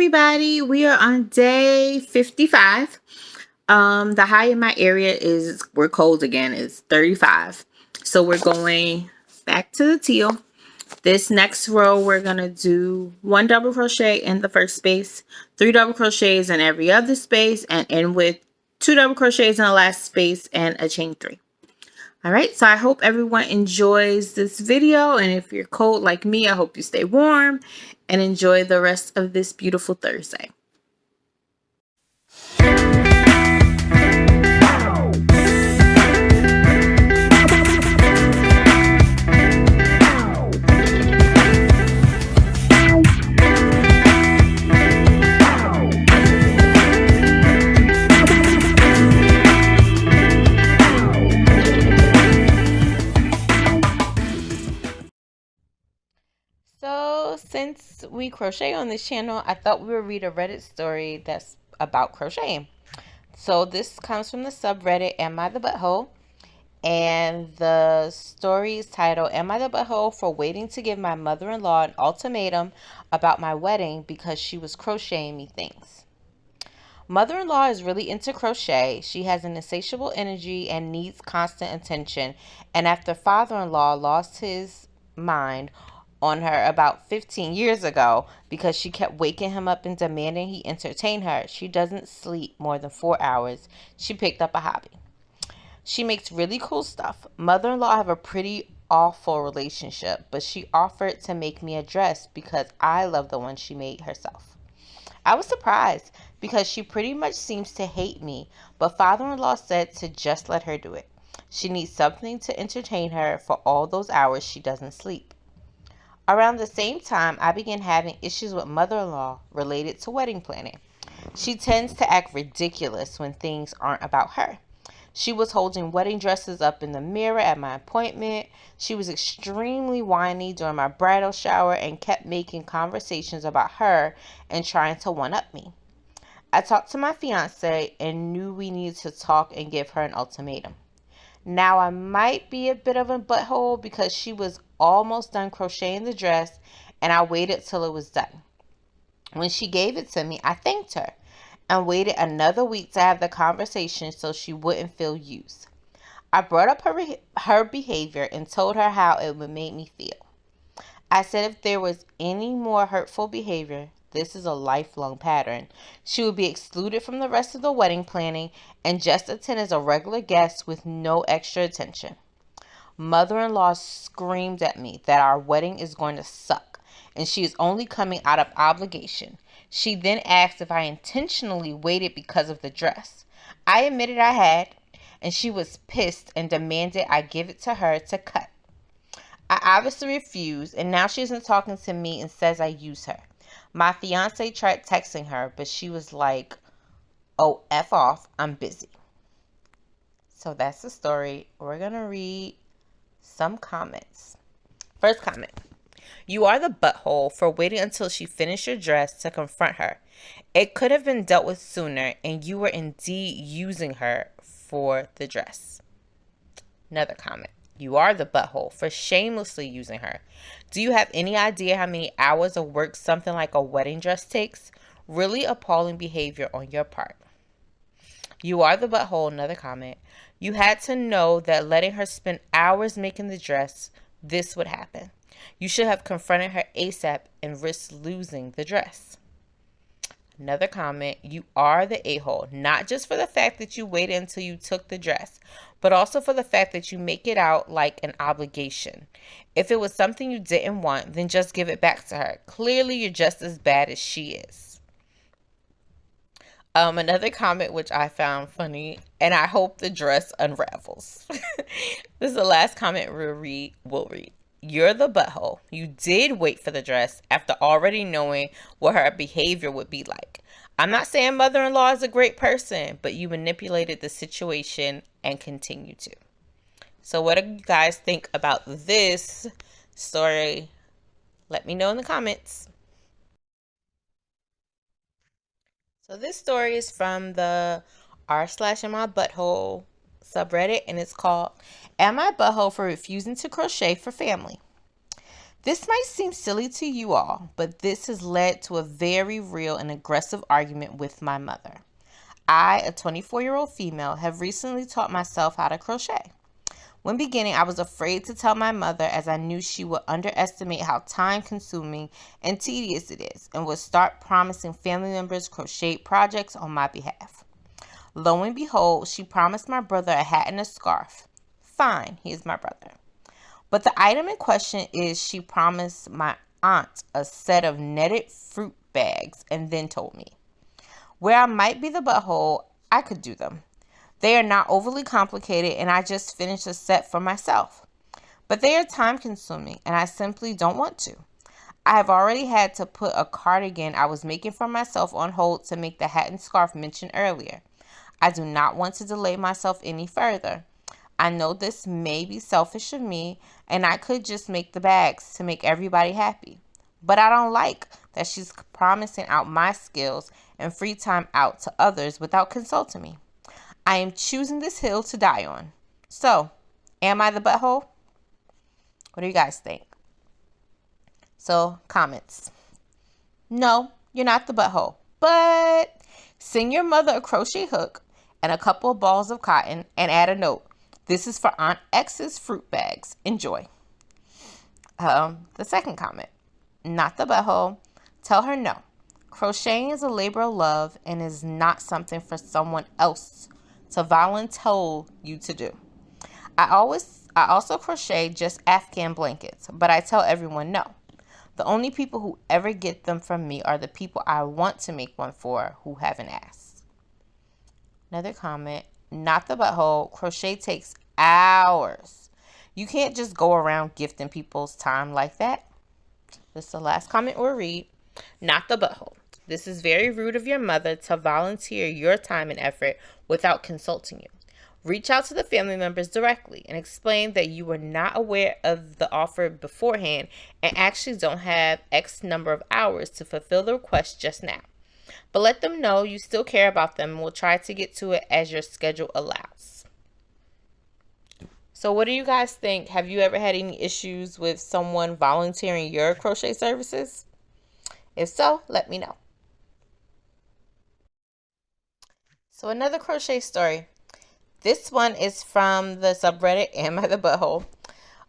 everybody, we are on day 55. The high in my area is, we're cold again, is 35. So we're going back to the teal. This next row, we're going to do 1 double crochet in the first space, 3 double crochets in every other space, and end with 2 double crochets in the last space and a chain 3. All right, so I hope everyone enjoys this video, and if you're cold like me, I hope you stay warm and enjoy the rest of this beautiful Thursday. So since we crochet on this channel, I thought we would read a Reddit story that's about crocheting. So this comes from the subreddit Am I the Butthole? And the story is titled, Am I the Butthole for waiting to give my mother-in-law an ultimatum about my wedding because she was crocheting me things? Mother-in-law is really into crochet. She has an insatiable energy and needs constant attention. And after father-in-law lost his mind on her about 15 years ago because she kept waking him up and demanding he entertain her, she doesn't sleep more than 4 hours. She picked up a hobby. She makes really cool stuff. Mother-in-law have a pretty awful relationship, but she offered to make me a dress because I love the one she made herself. I was surprised because she pretty much seems to hate me, but father-in-law said to just let her do it. She needs something to entertain her for all those hours she doesn't sleep. Around the same time, I began having issues with mother-in-law related to wedding planning. She tends to act ridiculous when things aren't about her. She was holding wedding dresses up in the mirror at my appointment. She was extremely whiny during my bridal shower and kept making conversations about her and trying to one-up me. I talked to my fiance and knew we needed to talk and give her an ultimatum. Now I might be a bit of a butthole because she was almost done crocheting the dress and I waited till it was done. When she gave it to me, I thanked her and waited another week to have the conversation so she wouldn't feel used. I brought up her behavior and told her how it would make me feel. I said if there was any more hurtful behavior, this is a lifelong pattern, she would be excluded from the rest of the wedding planning and just attend as a regular guest with no extra attention. Mother-in-law screamed at me that our wedding is going to suck and she is only coming out of obligation. She then asked if I intentionally waited because of the dress. I admitted I had, and she was pissed and demanded I give it to her to cut. I obviously refused, and now she isn't talking to me and says I use her. My fiance tried texting her, but she was like, oh, F off, I'm busy. So that's the story. We're going to read some comments. First comment. You are the butthole for waiting until she finished your dress to confront her. It could have been dealt with sooner, and you were indeed using her for the dress. Another comment. You are the butthole for shamelessly using her. Do you have any idea how many hours of work something like a wedding dress takes? Really appalling behavior on your part. You are the butthole. Another comment. You had to know that letting her spend hours making the dress, this would happen. You should have confronted her ASAP and risked losing the dress. Another comment, you are the a-hole, not just for the fact that you waited until you took the dress, but also for the fact that you make it out like an obligation. If it was something you didn't want, then just give it back to her. Clearly, you're just as bad as she is. Another comment which I found funny, and I hope the dress unravels. This is the last comment we'll read. You're the butthole. You did wait for the dress after already knowing what her behavior would be like. I'm not saying mother-in-law is a great person, but you manipulated the situation and continue to. So what do you guys think about this story? Let me know in the comments. So this story is from the r/am_I_butthole subreddit, and it's called Am I Butthole for Refusing to Crochet for Family? This might seem silly to you all, but this has led to a very real and aggressive argument with my mother. I, a 24-year-old female, have recently taught myself how to crochet. When beginning, I was afraid to tell my mother as I knew she would underestimate how time-consuming and tedious it is and would start promising family members crochet projects on my behalf. Lo and behold, she promised my brother a hat and a scarf. Fine, he is my brother. But the item in question is she promised my aunt a set of netted fruit bags and then told me, where I might be the butthole, I could do them. They are not overly complicated and I just finished a set for myself. But they are time consuming and I simply don't want to. I have already had to put a cardigan I was making for myself on hold to make the hat and scarf mentioned earlier. I do not want to delay myself any further. I know this may be selfish of me and I could just make the bags to make everybody happy. But I don't like that she's promising out my skills and free time out to others without consulting me. I am choosing this hill to die on. So, am I the butthole? What do you guys think? So, comments. No, you're not the butthole. But send your mother a crochet hook and a couple of balls of cotton and add a note. This is for Aunt X's fruit bags. Enjoy. The second comment. Not the butthole. Tell her no. Crocheting is a labor of love and is not something for someone else to volunteer you to do. I also crochet just Afghan blankets, but I tell everyone no. The only people who ever get them from me are the people I want to make one for who haven't asked. Another comment. Not the butthole. Crochet takes hours. You can't just go around gifting people's time like that. This is the last comment we'll read. Not the butthole. This is very rude of your mother to volunteer your time and effort without consulting you. Reach out to the family members directly and explain that you were not aware of the offer beforehand and actually don't have X number of hours to fulfill the request just now. But let them know you still care about them and will try to get to it as your schedule allows. So what do you guys think? Have you ever had any issues with someone volunteering your crochet services? If so, let me know. So another crochet story. This one is from the subreddit Am I the Butthole?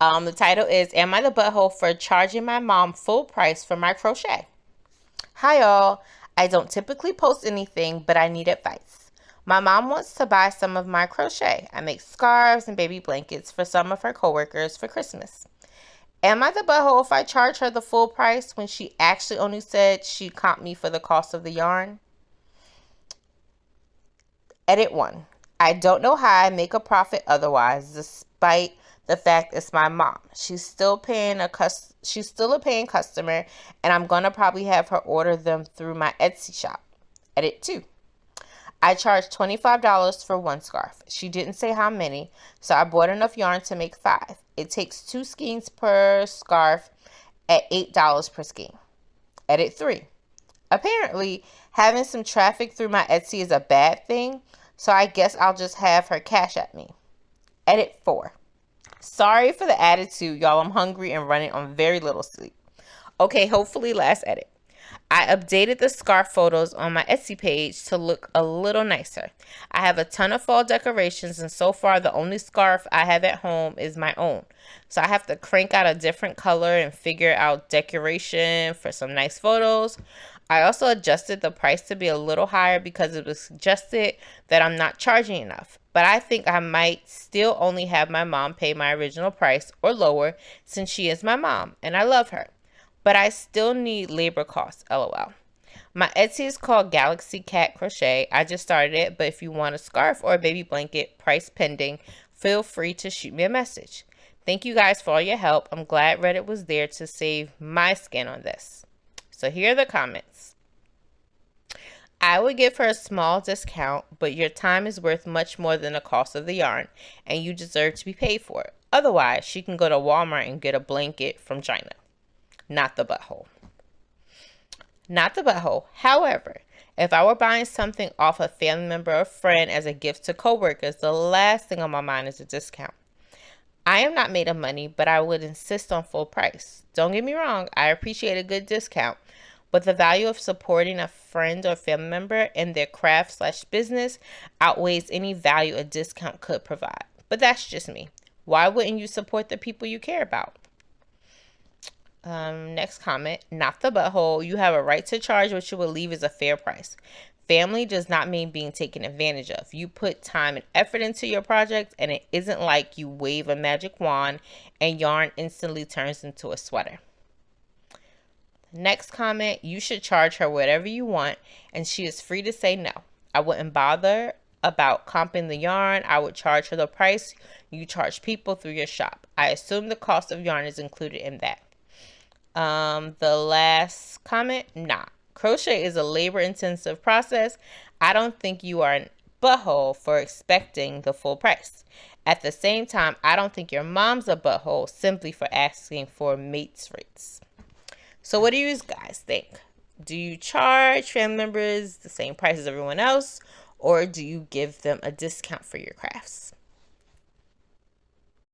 The title is Am I the Butthole for Charging My Mom Full Price for My Crochet? Hi y'all. I don't typically post anything, but I need advice. My mom wants to buy some of my crochet. I make scarves and baby blankets for some of her coworkers for Christmas. Am I the butthole if I charge her the full price when she actually only said she'd comp me for the cost of the yarn? Edit 1. I don't know how I make a profit otherwise, despite the fact it's my mom. She's still a paying customer, and I'm gonna probably have her order them through my Etsy shop. Edit 2. I charged $25 for one scarf. She didn't say how many, so I bought enough yarn to make 5. It takes 2 skeins per scarf at $8 per skein. Edit 3. Apparently, having some traffic through my Etsy is a bad thing, so I guess I'll just have her cash at me. Edit 4. Sorry for the attitude, y'all. I'm hungry and running on very little sleep. Okay, hopefully last edit. I updated the scarf photos on my Etsy page to look a little nicer. I have a ton of fall decorations, and so far the only scarf I have at home is my own. So I have to crank out a different color and figure out decoration for some nice photos. I also adjusted the price to be a little higher because it was suggested that I'm not charging enough. But I think I might still only have my mom pay my original price or lower since she is my mom and I love her. But I still need labor costs, lol. My Etsy is called Galaxy Cat Crochet. I just started it, but if you want a scarf or a baby blanket, price pending, feel free to shoot me a message. Thank you guys for all your help. I'm glad Reddit was there to save my skin on this. So here are the comments. I would give her a small discount, but your time is worth much more than the cost of the yarn, and you deserve to be paid for it. Otherwise, she can go to Walmart and get a blanket from China. Not the butthole. Not the butthole. However, if I were buying something off a family member or friend as a gift to coworkers, the last thing on my mind is a discount. I am not made of money, but I would insist on full price. Don't get me wrong, I appreciate a good discount, but the value of supporting a friend or family member in their craft/business outweighs any value a discount could provide. But that's just me. Why wouldn't you support the people you care about? Next comment, not the butthole. You have a right to charge what you believe is a fair price. Family does not mean being taken advantage of. You put time and effort into your project, and it isn't like you wave a magic wand and yarn instantly turns into a sweater. Next comment, you should charge her whatever you want, and she is free to say no. I wouldn't bother about comping the yarn. I would charge her the price you charge people through your shop. I assume the cost of yarn is included in that. The last comment, nah. Crochet is a labor-intensive process. I don't think you are a butthole for expecting the full price. At the same time, I don't think your mom's a butthole simply for asking for mates rates. So what do you guys think? Do you charge family members the same price as everyone else, or do you give them a discount for your crafts?